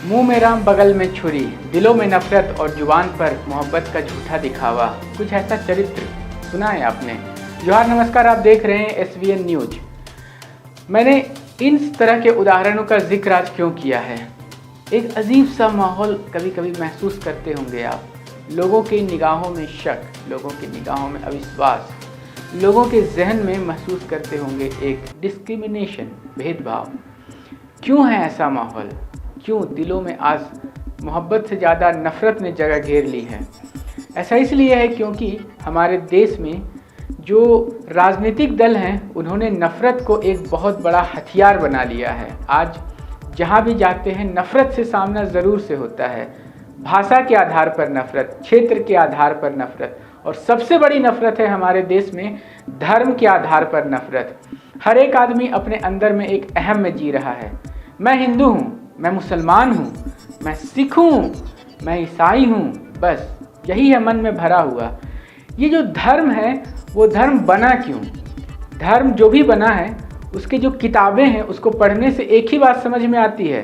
मुंह में राम बगल में छुरी, दिलों में नफरत और जुबान पर मोहब्बत का झूठा दिखावा, कुछ ऐसा चरित्र सुना है आपने। जोहार, नमस्कार, आप देख रहे हैं SVN न्यूज। मैंने इन तरह के उदाहरणों का जिक्र आज क्यों किया है? एक अजीब सा माहौल कभी कभी महसूस करते होंगे आप। लोगों की निगाहों में शक, लोगों की निगाहों में अविश्वास, लोगों के जहन में महसूस करते होंगे एक डिस्क्रिमिनेशन, भेदभाव। क्यों है ऐसा माहौल? क्यों दिलों में आज मोहब्बत से ज़्यादा नफ़रत ने जगह घेर ली है? ऐसा इसलिए है क्योंकि हमारे देश में जो राजनीतिक दल हैं उन्होंने नफ़रत को एक बहुत बड़ा हथियार बना लिया है। आज जहाँ भी जाते हैं नफ़रत से सामना ज़रूर से होता है। भाषा के आधार पर नफ़रत, क्षेत्र के आधार पर नफ़रत, और सबसे बड़ी नफ़रत है हमारे देश में धर्म के आधार पर नफ़रत। हर एक आदमी अपने अंदर में एक अहम में जी रहा है। मैं हिंदू हूँ, मैं मुसलमान हूँ, मैं सिख हूँ, मैं ईसाई हूँ, बस यही है मन में भरा हुआ। ये जो धर्म है वो धर्म बना क्यों? धर्म जो भी बना है उसके जो किताबें हैं उसको पढ़ने से एक ही बात समझ में आती है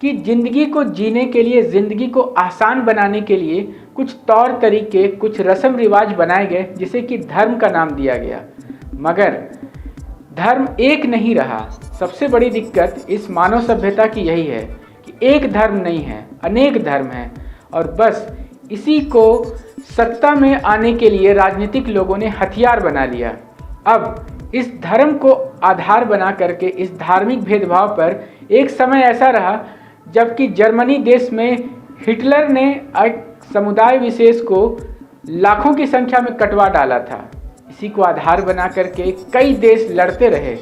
कि ज़िंदगी को जीने के लिए, ज़िंदगी को आसान बनाने के लिए कुछ तौर तरीके, कुछ रस्म रिवाज बनाए गए जिसे कि धर्म का नाम दिया गया। मगर धर्म एक नहीं रहा। सबसे बड़ी दिक्कत इस मानव सभ्यता की यही है कि एक धर्म नहीं है, अनेक धर्म हैं, और बस इसी को सत्ता में आने के लिए राजनीतिक लोगों ने हथियार बना लिया। अब इस धर्म को आधार बना करके इस धार्मिक भेदभाव पर एक समय ऐसा रहा जबकि जर्मनी देश में हिटलर ने एक समुदाय विशेष को लाखों की संख्या में कटवा डाला था। इसी को आधार बना करके कई देश लड़ते रहे।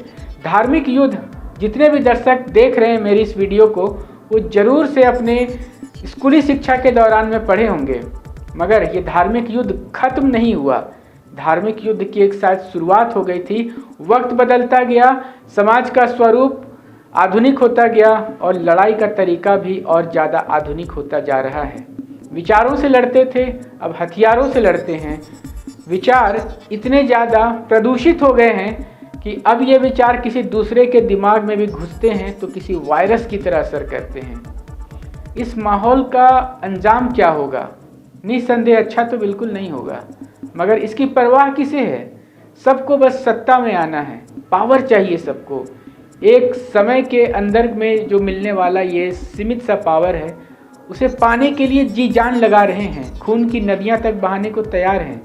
धार्मिक युद्ध जितने भी दर्शक देख रहे हैं मेरी इस वीडियो को, वो जरूर से अपने स्कूली शिक्षा के दौरान में पढ़े होंगे। मगर ये धार्मिक युद्ध खत्म नहीं हुआ। धार्मिक युद्ध की एक शायद शुरुआत हो गई थी। वक्त बदलता गया, समाज का स्वरूप आधुनिक होता गया और लड़ाई का तरीका भी और ज़्यादा आधुनिक होता जा रहा है। विचारों से लड़ते थे, अब हथियारों से लड़ते हैं। विचार इतने ज़्यादा प्रदूषित हो गए हैं कि अब ये विचार किसी दूसरे के दिमाग में भी घुसते हैं तो किसी वायरस की तरह असर करते हैं। इस माहौल का अंजाम क्या होगा? निस्संदेह अच्छा तो बिल्कुल नहीं होगा, मगर इसकी परवाह किसे है? सबको बस सत्ता में आना है, पावर चाहिए सबको। एक समय के अंदर में जो मिलने वाला ये सीमित सा पावर है उसे पाने के लिए जी जान लगा रहे हैं, खून की नदियां तक बहाने को तैयार हैं।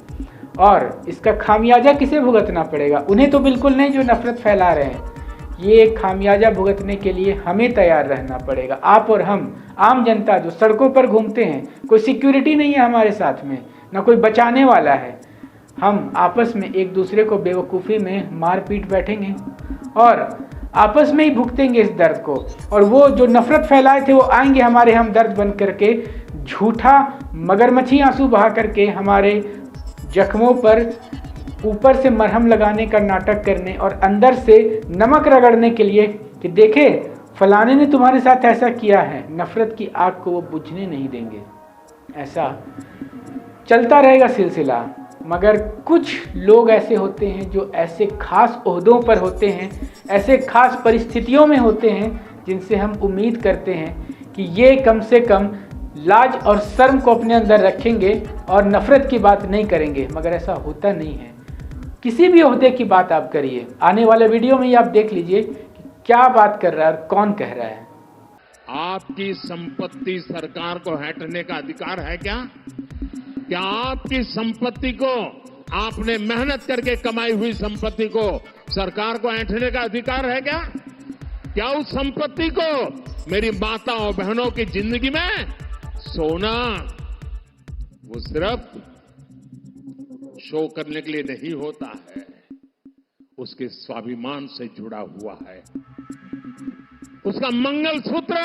और इसका खामियाजा किसे भुगतना पड़ेगा? उन्हें तो बिल्कुल नहीं जो नफरत फैला रहे हैं। ये खामियाजा भुगतने के लिए हमें तैयार रहना पड़ेगा। आप और हम, आम जनता जो सड़कों पर घूमते हैं, कोई सिक्योरिटी नहीं है हमारे साथ में, ना कोई बचाने वाला है। हम आपस में एक दूसरे को बेवकूफ़ी में मार पीट बैठेंगे और आपस में ही भुगतेंगे इस दर्द को। और वो जो नफरत फैलाए थे वो आएंगे हमारे हम दर्द बन करके, झूठा मगरमच्छी आंसू बहा करके हमारे जख्मों पर ऊपर से मरहम लगाने का नाटक करने और अंदर से नमक रगड़ने के लिए कि देखे फलाने ने तुम्हारे साथ ऐसा किया है। नफरत की आग को वो बुझने नहीं देंगे। ऐसा चलता रहेगा सिलसिला। मगर कुछ लोग ऐसे होते हैं जो ऐसे खास ओहदों पर होते हैं, ऐसे खास परिस्थितियों में होते हैं जिनसे हम उम्मीद करते हैं कि ये कम से कम लाज और शर्म को अपने अंदर रखेंगे और नफरत की बात नहीं करेंगे। मगर ऐसा होता नहीं है। किसी भी ओहदे की बात आप करिए, आने वाले वीडियो में ही आप देख लीजिए कि क्या बात कर रहा है और कौन कह रहा है। आपकी संपत्ति सरकार को हटने का अधिकार है क्या? क्या आपकी संपत्ति को, आपने मेहनत करके कमाई हुई संपत्ति को सरकार को ऐंठने का अधिकार है क्या? क्या उस संपत्ति को मेरी माताओं बहनों की जिंदगी में सोना वो सिर्फ शो करने के लिए नहीं होता है, उसके स्वाभिमान से जुड़ा हुआ है। उसका मंगलसूत्र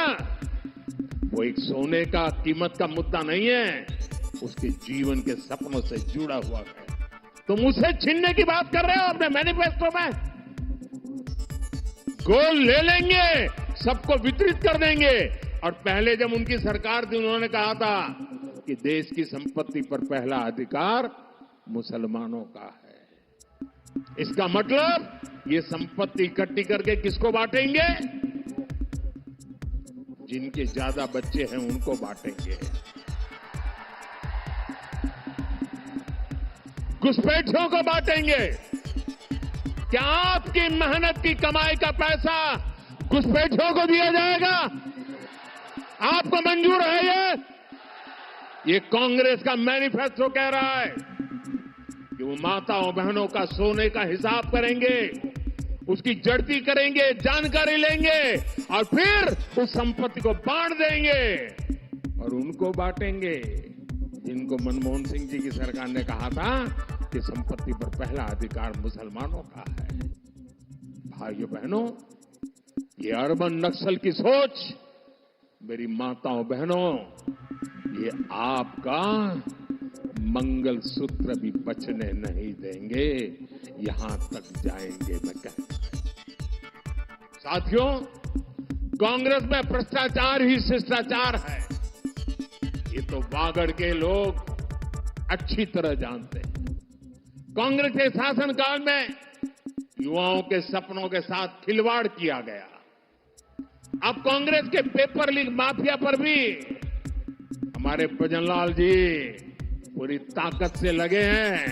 वो एक सोने का कीमत का मुद्दा नहीं है, उसके जीवन के सपनों से जुड़ा हुआ है। तुम उसे छीनने की बात कर रहे हो अपने मैनिफेस्टो में। गोल्ड ले लेंगे, सबको वितरित कर देंगे। और पहले जब उनकी सरकार थी उन्होंने कहा था कि देश की संपत्ति पर पहला अधिकार मुसलमानों का है। इसका मतलब ये संपत्ति इकट्ठी करके किसको बांटेंगे? जिनके ज्यादा बच्चे हैं उनको बांटेंगे। घुसपैठियों को बांटेंगे। क्या आपकी मेहनत की कमाई का पैसा घुसपैठियों को दिया जाएगा? आपको मंजूर है ये कांग्रेस का मैनिफेस्टो कह रहा है कि वो माताओं बहनों का सोने का हिसाब करेंगे, उसकी जड़ती करेंगे, जानकारी लेंगे और फिर उस संपत्ति को बांट देंगे और उनको बांटेंगे जिनको मनमोहन सिंह जी की सरकार ने कहा था कि संपत्ति पर पहला अधिकार मुसलमानों का है। भाइयों बहनों, ये अर्बन नक्सल की सोच मेरी माताओं बहनों, ये आपका मंगलसूत्र भी बचने नहीं देंगे, यहां तक जाएंगे मैं कहता। साथियों, कांग्रेस में भ्रष्टाचार ही शिष्टाचार है, ये तो वागड़ के लोग अच्छी तरह जानते हैं। कांग्रेस के शासनकाल में युवाओं के सपनों के साथ खिलवाड़ किया गया। अब कांग्रेस के पेपर लीक माफिया पर भी हमारे भजनलाल जी पूरी ताकत से लगे हैं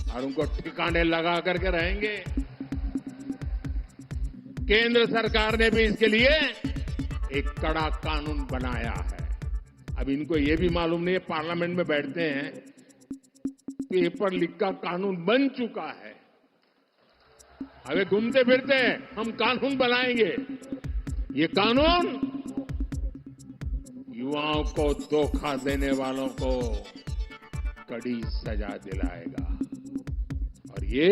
और उनको ठिकाने लगा करके रहेंगे। केंद्र सरकार ने भी इसके लिए एक कड़ा कानून बनाया है। अब इनको ये भी मालूम नहीं है, पार्लियामेंट में बैठते हैं, पेपर लीक का कानून बन चुका है, अबे घूमते फिरते हैं हम कानून बनाएंगे। ये कानून युवाओं को धोखा देने वालों को कड़ी सजा दिलाएगा और ये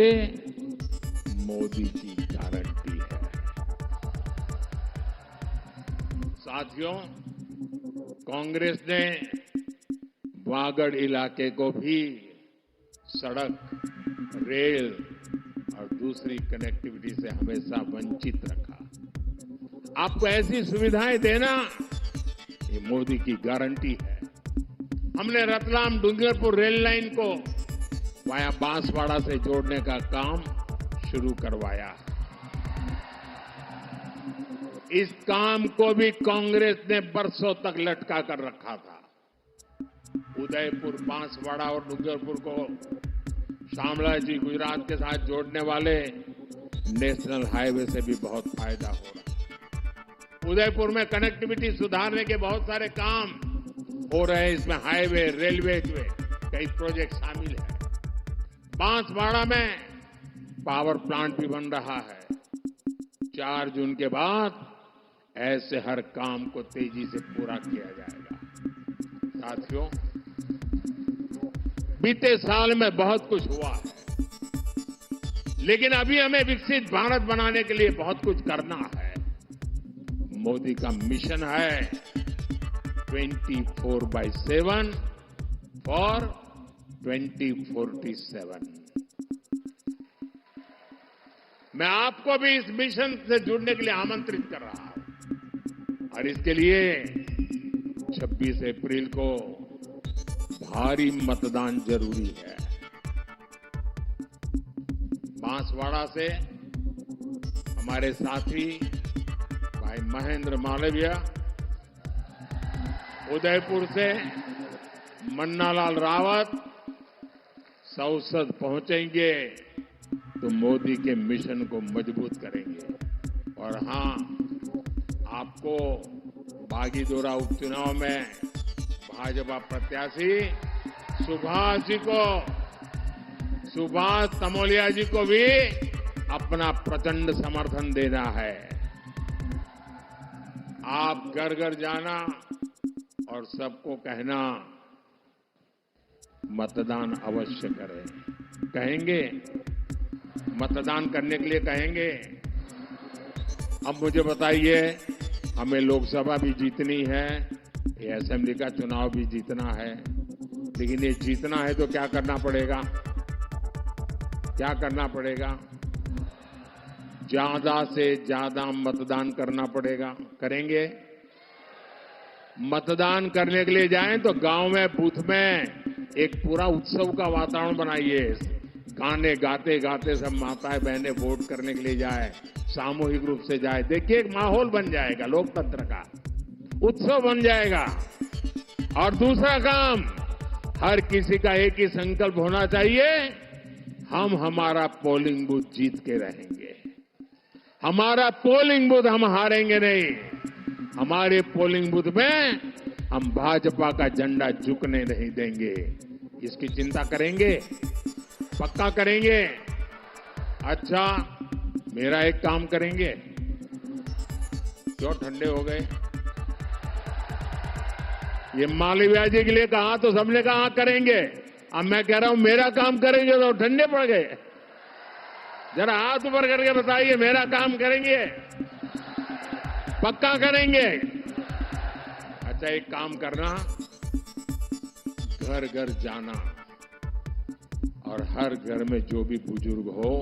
मोदी की गारंटी है। साथियों, कांग्रेस ने वागड़ इलाके को भी सड़क, रेल और दूसरी कनेक्टिविटी से हमेशा वंचित रखा। आपको ऐसी सुविधाएं देना ये मोदी की गारंटी है। हमने रतलाम डूंगरपुर रेल लाइन को वाया बांसवाड़ा से जोड़ने का काम शुरू करवाया। इस काम को भी कांग्रेस ने बरसों तक लटका कर रखा था। उदयपुर, बांसवाड़ा और डूंगरपुर को शामला जी गुजरात के साथ जोड़ने वाले नेशनल हाईवे से भी बहुत फायदा हो रहा है। उदयपुर में कनेक्टिविटी सुधारने के बहुत सारे काम हो रहे हैं, इसमें हाईवे, रेलवे के कई प्रोजेक्ट शामिल हैं। बांसवाड़ा में पावर प्लांट भी बन रहा है। 4 जून के बाद ऐसे हर काम को तेजी से पूरा किया जाएगा। साथियों, बीते साल में बहुत कुछ हुआ है, लेकिन अभी हमें विकसित भारत बनाने के लिए बहुत कुछ करना है। मोदी का मिशन है 24/7 फॉर 2047। मैं आपको भी इस मिशन से जुड़ने के लिए आमंत्रित कर रहा हूं और इसके लिए 26 अप्रैल को भारी मतदान जरूरी है। बांसवाड़ा से हमारे साथी भाई महेंद्र मालवीय, उदयपुर से मन्नालाल रावत संसद पहुंचेंगे तो मोदी के मिशन को मजबूत करेंगे। और हां, आपको बागीदोरा उपचुनाव में भाजपा प्रत्याशी सुभाष तमोलिया जी को भी अपना प्रचंड समर्थन देना है। आप घर घर जाना और सबको कहना मतदान अवश्य करें। कहेंगे? मतदान करने के लिए कहेंगे? अब मुझे बताइए, हमें लोकसभा भी जीतनी है, ये असेंबली का चुनाव भी जीतना है, लेकिन ये जीतना है तो क्या करना पड़ेगा? क्या करना पड़ेगा? ज्यादा से ज्यादा मतदान करना पड़ेगा। करेंगे? मतदान करने के लिए जाएं तो गांव में, बूथ में एक पूरा उत्सव का वातावरण बनाइए। गाने गाते गाते सब माताएं बहनें वोट करने के लिए जाए, सामूहिक रूप से जाए। देखिए, एक माहौल बन जाएगा लोकतंत्र का। उत्सव बन जाएगा। और दूसरा काम, हर किसी का एक ही संकल्प होना चाहिए, हम हमारा पोलिंग बूथ जीत के रहेंगे। हमारा पोलिंग बूथ हम हारेंगे नहीं। हमारे पोलिंग बूथ में हम भाजपा का झंडा झुकने नहीं देंगे। इसकी चिंता करेंगे, पक्का करेंगे। अच्छा, मेरा एक काम करेंगे। क्यों ठंडे हो गए? ये मालवीय जी के लिए कहा तो सबने कहा हाँ करेंगे। अब मैं कह रहा हूं मेरा काम करेंगे तो ठंडे पड़ गए। जरा हाथ ऊपर करके बताइए, मेरा काम करेंगे, पक्का करेंगे। अच्छा, एक काम करना, घर घर जाना और हर घर में जो भी बुजुर्ग हो